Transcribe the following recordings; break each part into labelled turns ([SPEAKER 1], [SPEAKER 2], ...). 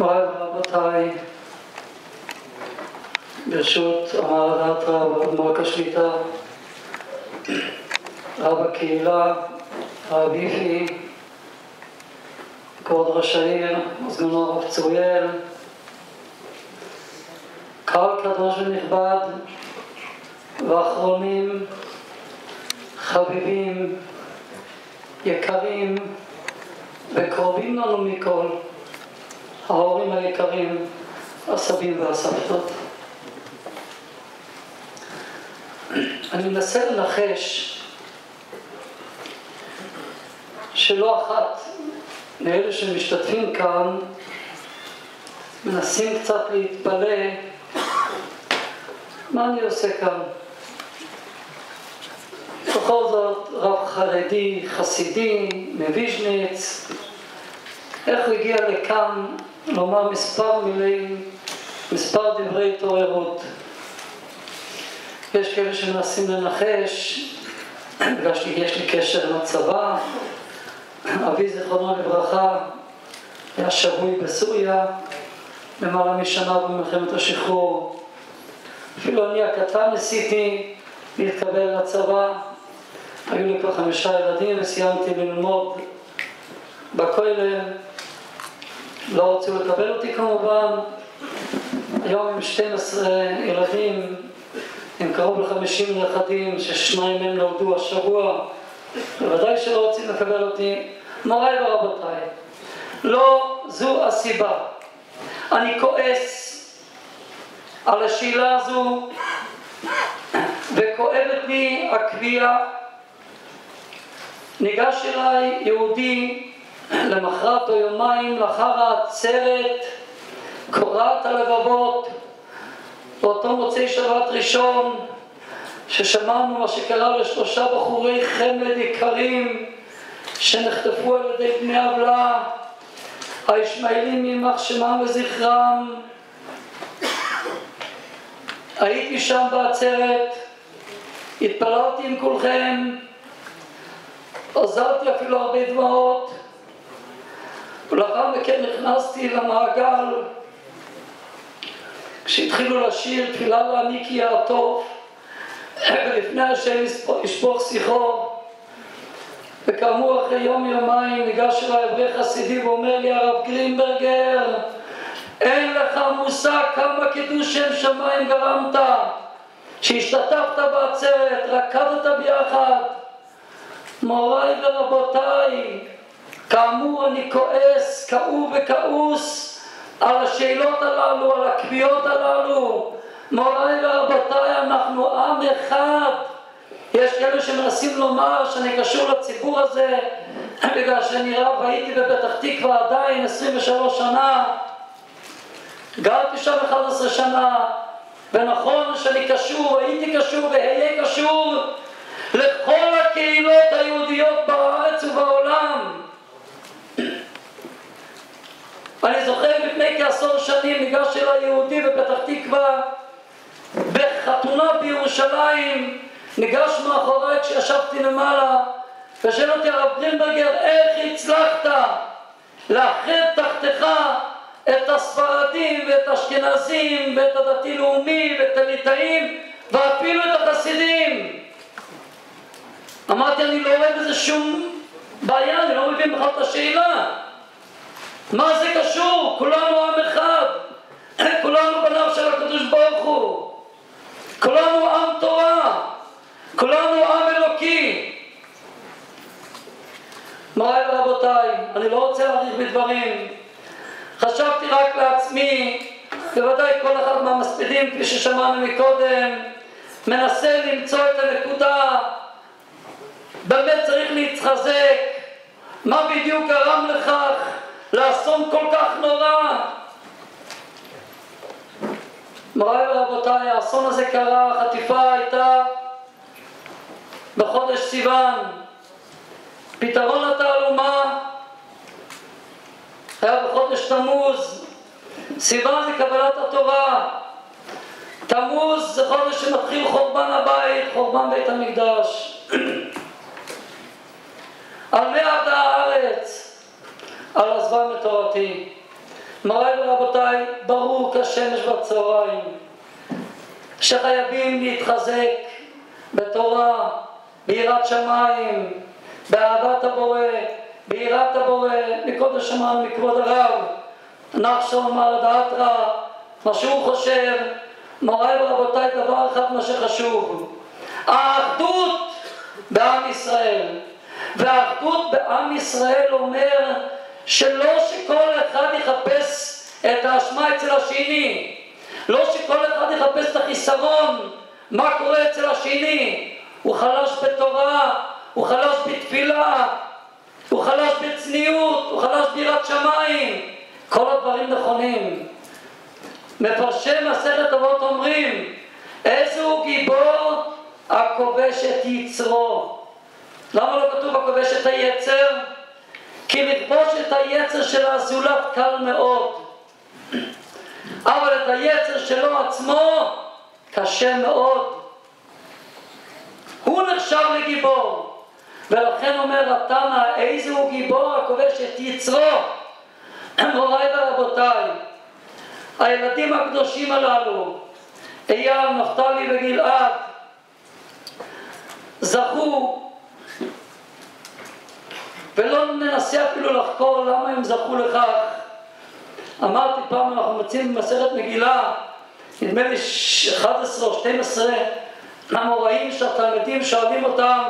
[SPEAKER 1] מוריי ורבותיי, ברשות המהר"ל רב אדמו"ר השליטה, רב הקהילה, הרב יפי, כבוד ראש העיר, סגנו הרב צוריאל, קהל קדוש ונכבד, ואחרונים, חביבים, יקרים וקרובים לנו מכל, ההורים היקרים, הסבים והסבתות. אני מנסה לנחש שלא אחת מאלה שמשתתפים כאן מנסים קצת להתפלא מה אני עושה כאן. בכל זאת רב חרדי, חסידי, מוויז'ניץ, איך הוא הגיע לכאן לומר מספר מילים, מספר דברי התעוררות. יש כאלה שמנסים לנחש, בגלל שיש לי קשר עם הצבא, אבי זיכרונו לברכה היה שבוי בסוריה למעלה משנה במלחמת השחרור. אפילו אני הקטן ניסיתי להתקבל לצבא, היו לי כבר 5 ילדים וסיימתי ללמוד בכולל, לא רצו לקבל אותי כמובן. היום עם 12 ילדים, עם קרוב ל50 נכדים ששניים מהם נולדו השבוע, בוודאי שלא רוצים לקבל אותי. מוריי ורבותיי, לא זו הסיבה. אני כועס על השאלה הזו וכואבת לי הקביעה. ניגש אליי יהודי למחרת או יומיים לאחר העצרת קורעת הלבבות, באותו מוצאי שבת ראשון ששמענו מה שקרה ל3 בחורי חמד יקרים שנחטפו על ידי בני עוולה, הישמעאלים יימח שמם וזכרם. הייתי שם בעצרת, התפללתי עם כולכם, עזרתי אפילו הרבה דמעות, ולאחר מכן נכנסתי למעגל כשהתחילו לשיר תפילה להעניק יעטוף ולפני השם ישפוך שיחו. וכאמור אחרי יום-יומיים ניגש אליי אברך חסידי ואומר לי, הרב גרינברגר, אין לך מושג כמה קידוש שם שמיים גרמת, שהשתתפת בעצרת, רקדת ביחד. מוריי ורבותיי, כאמור אני כועס, כאוב וכעוס על השאלות הללו, על הקביעות הללו. מוריי ורבותיי, אנחנו עם אחד. יש כאלה שמנסים לומר שאני קשור לציבור הזה בגלל שאני רב, הייתי בפתח תקווה עדיין 23 שנה, גרתי שם 11 שנה, ונכון שאני קשור, הייתי קשור ואהיה קשור לכל הקהילות היהודיות בארץ ובעולם. אני זוכר לפני כעשור שנים ניגש אליי יהודי בפתח תקווה בחתונה בירושלים, ניגש מאחורי כשישבתי למעלה ושאל אותי, הרב גרינברגר, איך הצלחת לאחד תחתיך את הספרדים ואת האשכנזים ואת הדתי-לאומי ואת הליטאים ואפילו את החסידים? אמרתי, אני לא רואה בזה שום בעיה, אני לא מבין בכלל את השאלה. מה זה קשור? כולנו עם אחד, כולנו בניו של הקדוש ברוך הוא, כולנו עם תורה, כולנו עם אלוקי. מוריי ורבותיי, אני לא רוצה להאריך בדברים. חשבתי רק לעצמי, בוודאי כל אחד מהמספידים כפי ששמענו מקודם מנסה למצוא את הנקודה, באמת צריך להתחזק. מה בדיוק גרם לכך לאסון כל כך נורא? מוריי ורבותיי, האסון הזה קרה, החטיפה הייתה בחודש סיוון, פתרון התעלומה היה בחודש תמוז. סיוון זה קבלת התורה, תמוז זה חודש שמתחיל חורבן הבית, חורבן בית המקדש. על מי עבדה הארץ, על עזבם את תורתי. מוריי ורבותיי, ברור כשמש בצהריים שחייבים להתחזק בתורה, ביראת שמיים, באהבת הבורא, ביראת הבורא, מקודש שמיים, מכבוד הרב, נחשון מה לדעת רע, מה שהוא חושב. מוריי ורבותיי, דבר אחד מה שחשוב, האחדות בעם ישראל. והאחדות בעם ישראל אומר שלא שכל אחד יחפש את האשמה אצל השני, לא שכל אחד יחפש את החיסרון, מה קורה אצל השני. הוא חלש בתורה, הוא חלש בתפילה, הוא חלש בצניעות, הוא חלש ביראת שמיים. כל הדברים נכונים. מפרשי מסכת אבות אומרים, איזהו גיבור? הכובש את יצרו. למה לא כתוב הכובש את היצר? כי לכבוש את היצר של הזולת קל מאוד, אבל את היצר שלו עצמו קשה מאוד. הוא נחשב לגיבור. ולכן אומר התנא, איזהו גיבור? הכובש את יצרו. מוריי ורבותיי, הילדים הקדושים הללו, אייל, נפתלי וגלעד, זכו, ולא ננסה אפילו לחקור למה הם זכו לכך. אמרתי פעם, אנחנו מוצאים במסכת מגילה, נדמה לי 11 או 12, המוראים שהתלמידים שואלים אותם,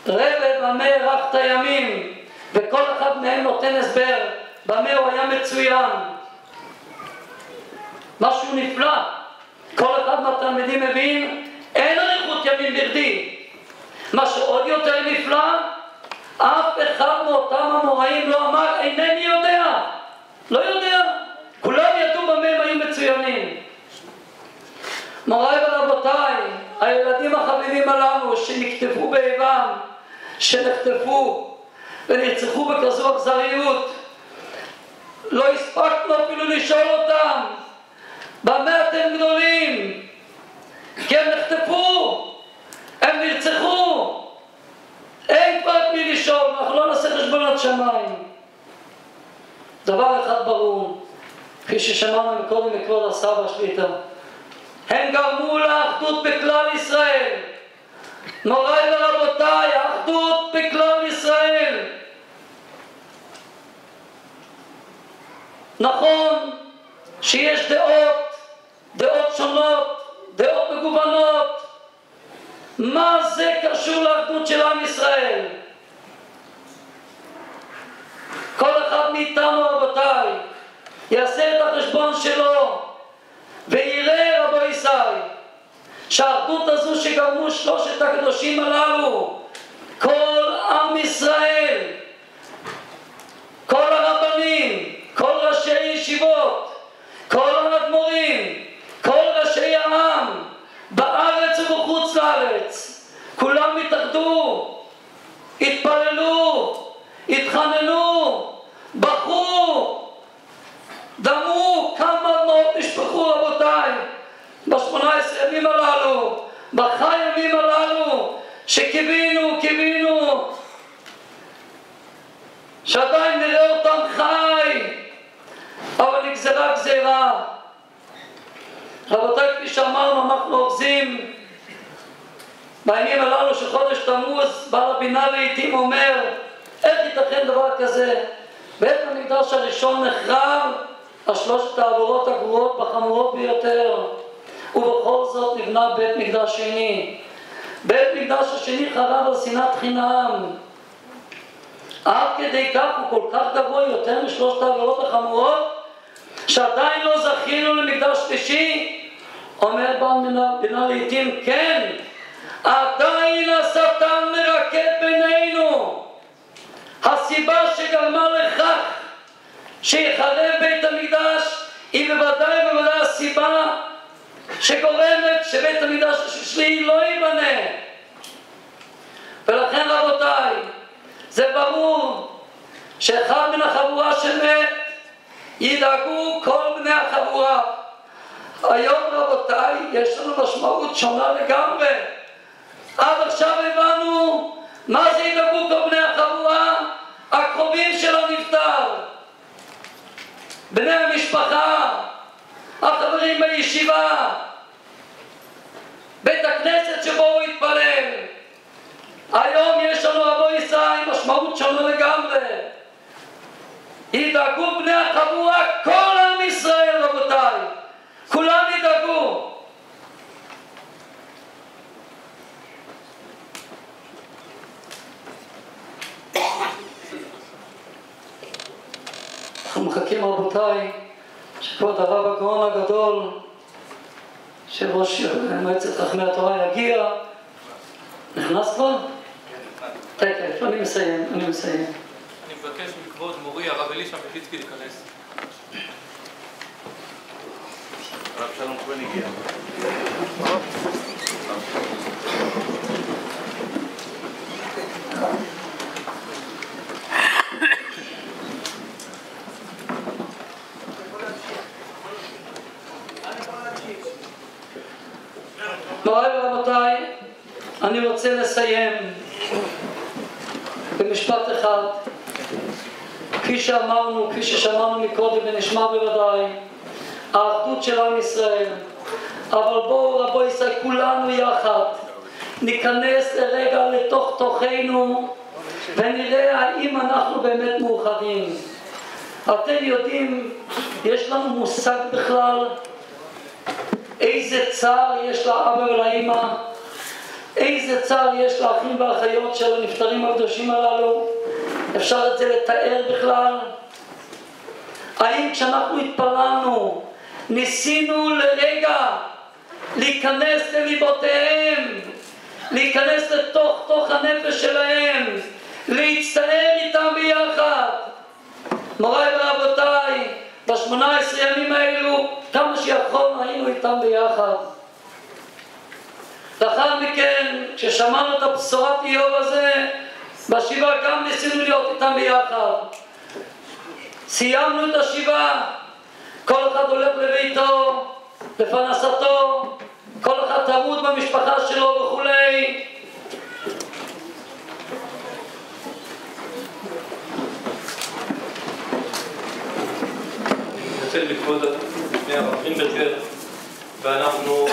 [SPEAKER 1] רבי, במה הארכת ימים? וכל אחד מהם נותן הסבר במה הוא היה מצוין. משהו נפלא. כל אחד מהתלמידים מבין, אין אריכות ימים בכדי. מה שעוד יותר נפלא, אף אחד מאותם המוראים לא אמר, אינני יודע. לא יודע. כולם ידעו במה הם היו מצוינים. מוריי ורבותיי, הילדים החביבים הללו שנכתבו באיבם, שנחטפו ונרצחו בכזו אכזריות, לא הספקנו אפילו לשאול אותם במה אתם גדולים, כי הם נחטפו, הם נרצחו, אין כבר את מי לשאול. אנחנו לא נעשה חשבונות שמיים. דבר אחד ברור, כפי ששמענו מקודם מכבוד הסבא שליט"א, הם גרמו לאחדות בכלל ישראל. מוריי ורבותיי, האחדות בכלל ישראל. נכון שיש דעות שונות, דעות מגוונות. מה זה קשור לאחדות של עם ישראל? כל אחד מאיתנו, רבותיי, יעשה את החשבון שלו ויראה, רבו ישראל, שהאחדות הזו שגרמו שלושת הקדושים הללו, כל עם ישראל, כל הרבנים, כל ראשי ישיבות, כל האדמו"רים, כל ראשי העם, בארץ ובחוץ לארץ, כולם התאחדו, התפללו, התחננו, בכו, דמו, כמה דמעות נשפכו, רבותיי, ב18 ימים הללו, בחי ימים הללו, שקיווינו שעדיין נראה אותם חי, אבל נגזרה גזירה. רבותיי, כפי שאמרנו, אנחנו אוחזים בימים הללו של חודש תמוז. בעל הבינה לעתים אומר, איך ייתכן דבר כזה? בית המקדש הראשון נחרב על שלושת העבירות הגרועות והחמורות ביותר, ובכל זאת נבנה בית מקדש שני. בית מקדש השני חרב על שנאת חינם. עד כדי כך הוא כל כך גבוה, יותר משלושת העבירות החמורות, שעדיין לא זכינו למקדש שלישי. אומר בעל בינה לעתים, כן, עדיין השטן מרקד בינינו. הסיבה שגרמה לכך שיחרב בית המקדש היא בוודאי הסיבה שגורמת שבית המקדש השלישי לא ייבנה. ולכן, רבותיי, זה ברור שאחד מן החבורה שמת, ידאגו כל בני החבורה. היום, רבותיי, יש לנו משמעות שונה לגמרי. עד עכשיו הבנו מה זה ידאגו כל בני החבורה? הקרובים שלו נפטר. בני המשפחה, החברים בישיבה, בית הכנסת שבו הוא התפלל. היום יש לנו רבו ישראל, משמעות שונה לגמרי. ידאגו בני החבורה, כל עם ישראל, רבותיי, כולם ידאגו. אנחנו מחכים, רבותיי, שכבוד הרב הגאון הגדול, שראש מועצת חכמי התורה, יגיע. נכנס כבר? תכף, אני מסיים.
[SPEAKER 2] אני מבקש מכבוד מורי הרב אלישע מפיצקי להיכנס.
[SPEAKER 3] הרב שלום כהן הגיע.
[SPEAKER 1] מוריי ורבותיי, אני רוצה לסיים במשפט אחד. כפי שאמרנו, כפי ששמענו מקודם ונשמע בוודאי, האחדות של עם ישראל. אבל בואו רבו ישראל, כולנו יחד ניכנס לרגע לתוך תוכנו ונראה האם אנחנו באמת מאוחדים. אתם יודעים, יש לנו מושג בכלל איזה צער יש לאבא ולאמא, איזה צער יש לאחים והאחיות של הנפטרים הקדושים הללו? אפשר את זה לתאר בכלל? האם כשאנחנו התפללנו ניסינו לרגע להיכנס לליבותיהם, להיכנס לתוך הנפש שלהם, להצטער איתם ביחד? מוריי ורבותיי, ב18 ימים האלו כמה שיכולנו היינו איתם ביחד. לאחר מכן, כששמענו את הבשורת איוב הזה, בשבעה גם ניסינו להיות איתם ביחד. סיימנו את השבעה, כל אחד הולך לביתו, לפרנסתו, כל אחד תמות במשפחה שלו וכולי.
[SPEAKER 2] אני מתנצל מכבוד לפני הרב אינברגר, ואנחנו